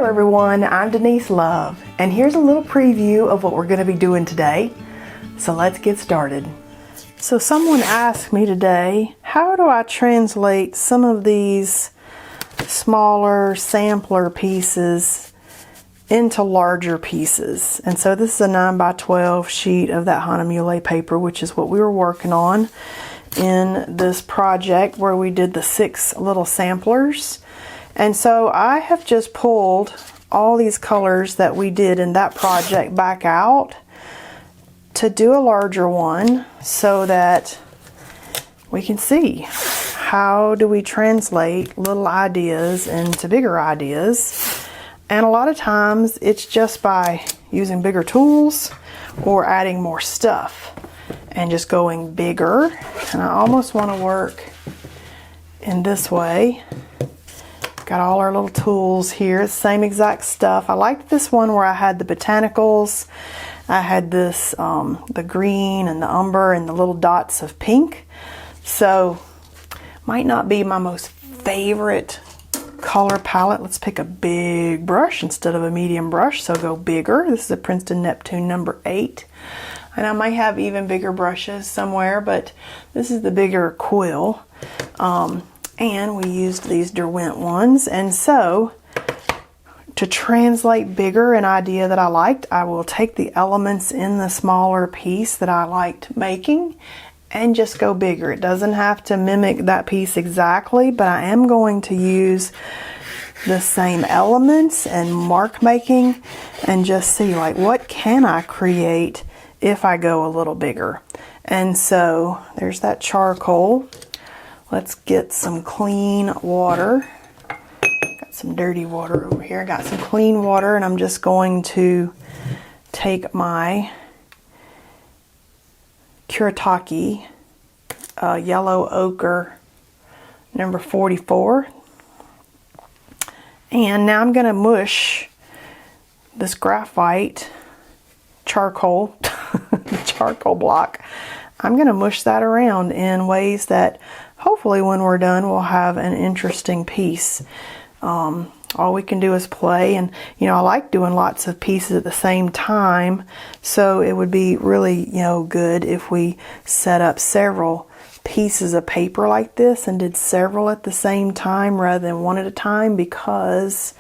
Hello everyone, I'm Denise Love, and here's a little preview of what we're going to be doing today. So let's get started. So someone asked me today, how do I translate some of these smaller sampler pieces into larger pieces? And so this is a 9x12 sheet of that Hahnemühle paper, which is what we were working on in this project where we did the 6 little samplers. And so I have just pulled all these colors that we did in that project back out to do a larger one so that we can see how do we translate little ideas into bigger ideas. And a lot of times it's just by using bigger tools or adding more stuff and just going bigger. And I almost want to work in this way. Got all our little tools here, same exact stuff. I liked this one where I had the botanicals. I had this, the green and the umber and the little dots of pink. So, might not be my most favorite color palette. Let's pick a big brush instead of a medium brush, so go bigger. This is a Princeton Neptune number 8. And I might have even bigger brushes somewhere, but this is the bigger quill. And we used these Derwent ones. And so, to translate bigger an idea that I liked, I will take the elements in the smaller piece that I liked making and just go bigger. It doesn't have to mimic that piece exactly, but I am going to use the same elements and mark making and just see, like, what can I create if I go a little bigger. And so, there's that charcoal. Let's get some clean water. Got some dirty water over here. Got some clean water, and I'm just going to take my Kuretake yellow ochre number 44. And now I'm going to mush this graphite charcoal, the charcoal block. I'm going to mush that around in ways that hopefully when we're done we'll have an interesting piece. All we can do is play, and you know, I like doing lots of pieces at the same time, so it would be really, you know, good if we set up several pieces of paper like this and did several at the same time rather than one at a time, because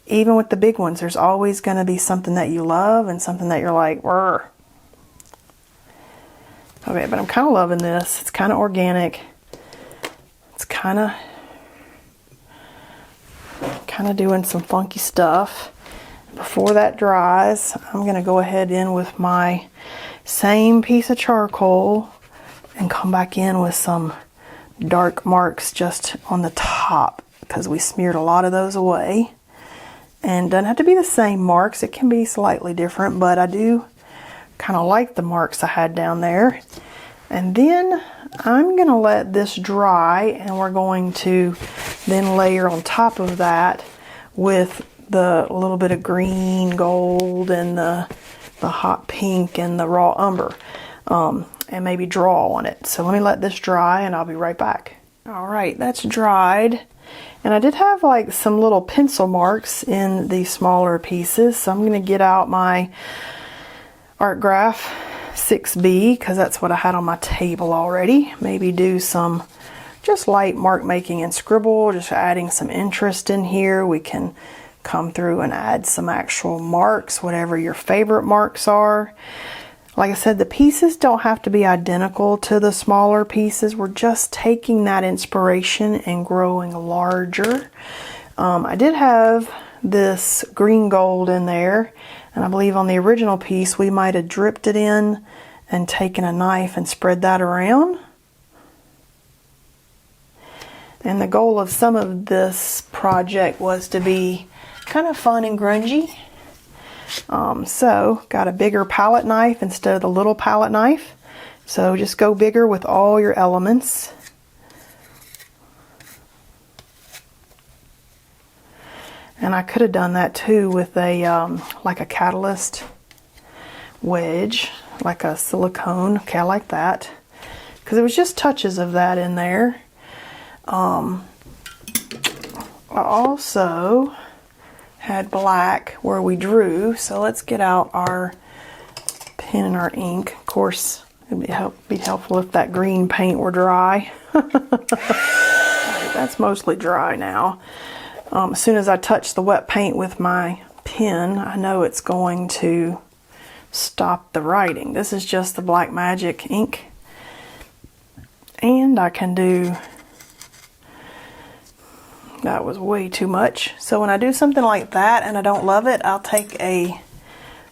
even with the big ones there's always going to be something that you love and something that you're like, "Rrr." Okay, but I'm kind of loving this. It's kind of organic. It's kind of doing some funky stuff. Before that dries, I'm going to go ahead in with my same piece of charcoal and come back in with some dark marks just on the top, because we smeared a lot of those away. And doesn't have to be the same marks. It can be slightly different, but I do kind of like the marks I had down there. And then I'm going to let this dry, and we're going to then layer on top of that with the little bit of green, gold, and the hot pink and the raw umber, and maybe draw on it. So let me let this dry and I'll be right back. Alright, that's dried. And I did have like some little pencil marks in the smaller pieces, so I'm going to get out my Art Graph 6B, because that's what I had on my table already. Maybe do some just light mark making and scribble, just adding some interest in here. We can come through and add some actual marks, whatever your favorite marks are. Like I said, the pieces don't have to be identical to the smaller pieces. We're just taking that inspiration and growing larger. I did have this green gold in there, and I believe on the original piece we might have dripped it in and taken a knife and spread that around. And the goal of some of this project was to be kind of fun and grungy. So got a bigger palette knife instead of the little palette knife. So just go bigger with all your elements. And I could have done that too with a like a catalyst wedge, like a silicone. Okay, I like that, because it was just touches of that in there. I also had black where we drew. So let's get out our pen and our ink. Of course, it would be helpful if that green paint were dry. Right, that's mostly dry now. As soon as I touch the wet paint with my pen, I know it's going to stop the writing. This is just the Black Magic ink. And I can do, that was way too much. So when I do something like that and I don't love it, I'll take a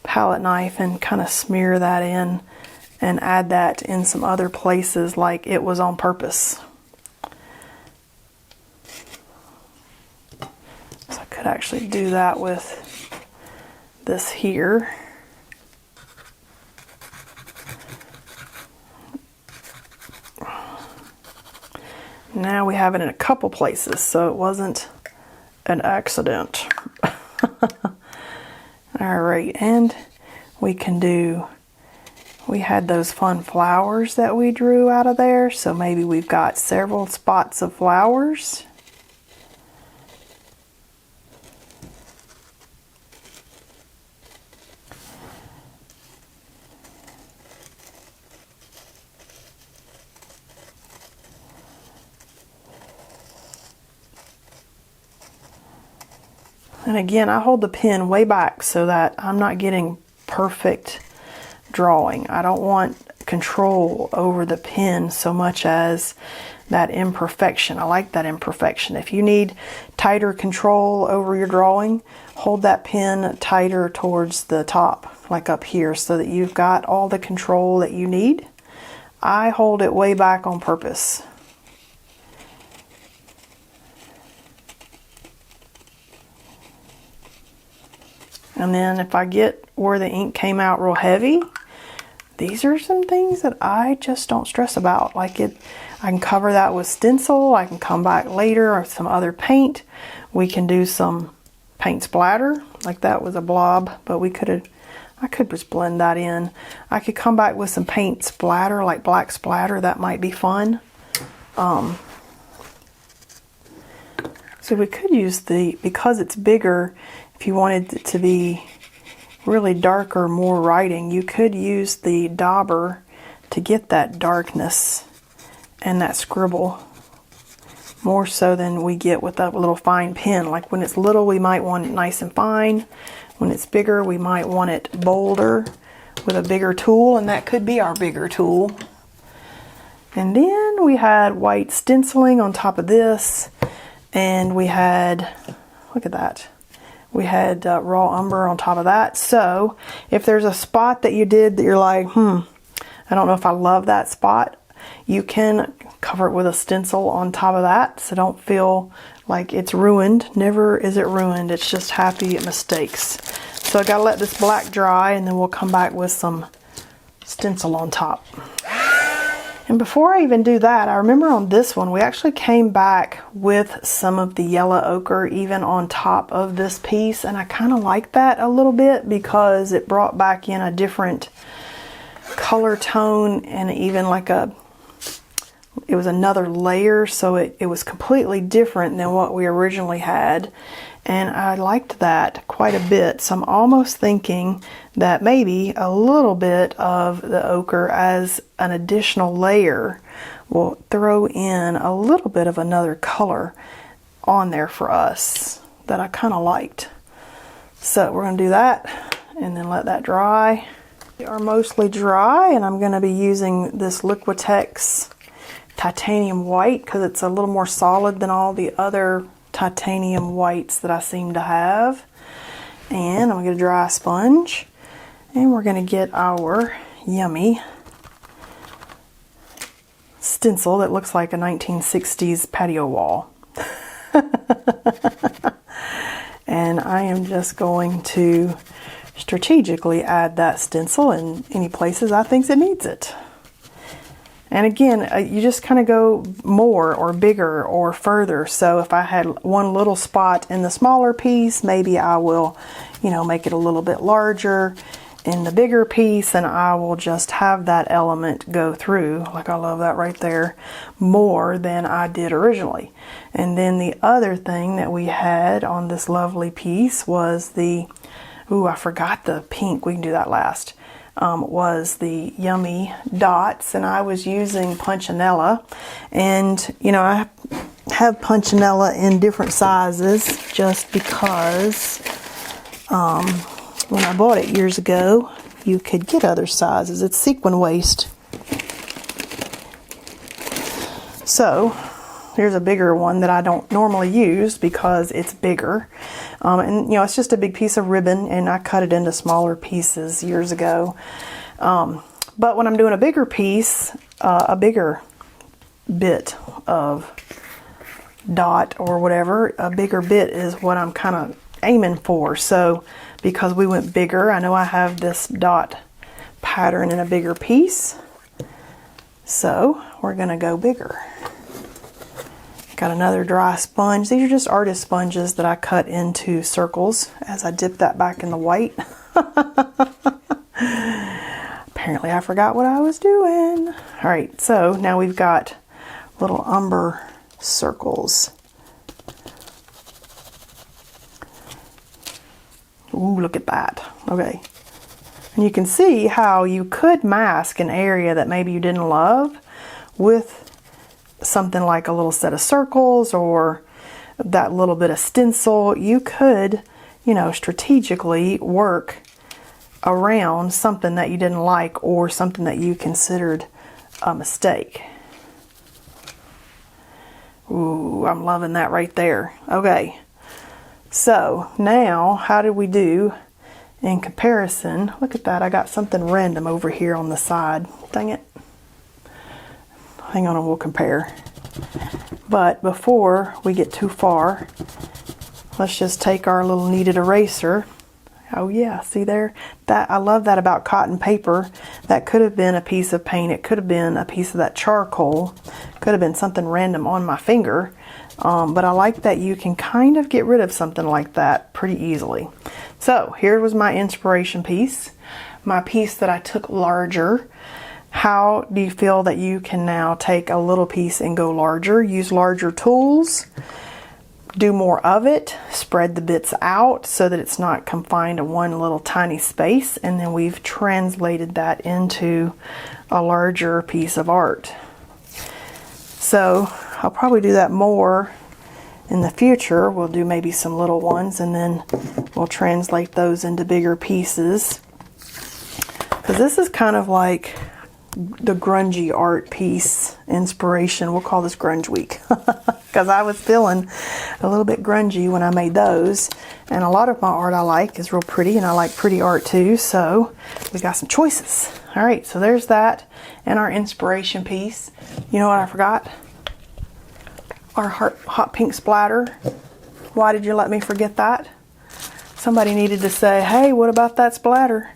palette knife and kind of smear that in and add that in some other places like it was on purpose. So I could actually do that with this here. Now we have it in a couple places, so it wasn't an accident. Alright, and we can do, we had those fun flowers that we drew out of there, so maybe we've got several spots of flowers. And again, I hold the pen way back so that I'm not getting perfect drawing. I don't want control over the pen so much as that imperfection. I like that imperfection. If you need tighter control over your drawing, hold that pen tighter towards the top, like up here, so that you've got all the control that you need. I hold it way back on purpose. And then if I get where the ink came out real heavy, these are some things that I just don't stress about. Like I can cover that with stencil. I can come back later or some other paint. We can do some paint splatter. Like that was a blob, but I could just blend that in. I could come back with some paint splatter, like black splatter. That might be fun. So we could use because it's bigger, if you wanted it to be really darker, more writing, you could use the dauber to get that darkness and that scribble more so than we get with that little fine pen. Like when it's little, we might want it nice and fine. When it's bigger, we might want it bolder with a bigger tool, and that could be our bigger tool. And then we had white stenciling on top of this, and we had, look at that, we had raw umber on top of that. So if there's a spot that you did that you're like, I don't know if I love that spot, you can cover it with a stencil on top of that, so don't feel like it's ruined. Never is it ruined, it's just happy mistakes. So I gotta let this black dry, and then we'll come back with some stencil on top. And before I even do that, I remember on this one, we actually came back with some of the yellow ochre even on top of this piece, and I kind of like that a little bit because it brought back in a different color tone, and even like it was another layer, so it was completely different than what we originally had. And I liked that quite a bit, so I'm almost thinking that maybe a little bit of the ochre as an additional layer will throw in a little bit of another color on there for us that I kind of liked. So we're going to do that and then let that dry. They are mostly dry, and I'm going to be using this Liquitex titanium white because it's a little more solid than all the other titanium whites that I seem to have. And I'm going to get a dry sponge, and we're going to get our yummy stencil that looks like a 1960s patio wall. And I am just going to strategically add that stencil in any places I think it needs it. And again, you just kind of go more or bigger or further. So if I had one little spot in the smaller piece, maybe I will, make it a little bit larger. in the bigger piece, and I will just have that element go through, like I love that right there, more than I did originally. And then the other thing that we had on this lovely piece was the, ooh, I forgot the pink, we can do that last, was the yummy dots, and I was using punchinella. And you know, I have punchinella in different sizes just because when I bought it years ago, you could get other sizes. It's sequin waste. So here's a bigger one that I don't normally use because it's bigger. And you know, it's just a big piece of ribbon, and I cut it into smaller pieces years ago. But when I'm doing a bigger piece, a bigger bit of dot or whatever, a bigger bit is what I'm kind of aiming for. So because we went bigger, I know I have this dot pattern in a bigger piece, so we're gonna go bigger. Got another dry sponge. These are just artist sponges that I cut into circles as I dip that back in the white. Apparently I forgot what I was doing. All right, so now we've got little umber circles. Ooh, look at that. Okay. And you can see how you could mask an area that maybe you didn't love with something like a little set of circles or that little bit of stencil. You could, you know, strategically work around something that you didn't like or something that you considered a mistake. Ooh, I'm loving that right there. Okay. So now, how did we do in comparison? Look at that, I got something random over here on the side. Dang it. Hang on and we'll compare. But before we get too far, let's just take our little kneaded eraser. Oh yeah, see there? That, I love that about cotton paper. That could have been a piece of paint. It could have been a piece of that charcoal. Could have been something random on my finger. But I like that you can kind of get rid of something like that pretty easily. So here was my inspiration piece. My piece that I took larger. How do you feel that you can now take a little piece and go larger? Use larger tools. Do more of it. Spread the bits out so that it's not confined to one little tiny space. And then we've translated that into a larger piece of art. So I'll probably do that more in the future. We'll do maybe some little ones and then we'll translate those into bigger pieces. Because this is kind of like the grungy art piece inspiration. We'll call this Grunge Week. Because I was feeling a little bit grungy when I made those. And a lot of my art I like is real pretty, and I like pretty art too. So we got some choices. All right, so there's that and our inspiration piece. You know what I forgot? Our hot pink splatter. Why did you let me forget that? Somebody needed to say, hey, what about that splatter?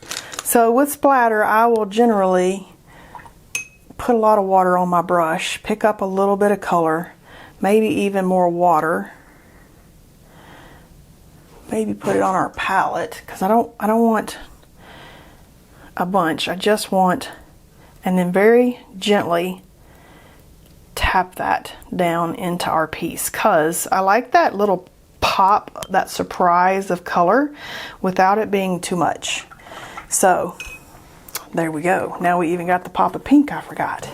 So with splatter, I will generally put a lot of water on my brush, pick up a little bit of color, maybe even more water. Maybe put it on our palette, because I don't want a bunch. I just want, and then very gently tap that down into our piece, because I like that little pop, that surprise of color without it being too much. So there we go. Now we even got the pop of pink I forgot.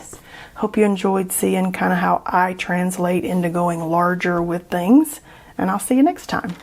Hope you enjoyed seeing kind of how I translate into going larger with things, and I'll see you next time.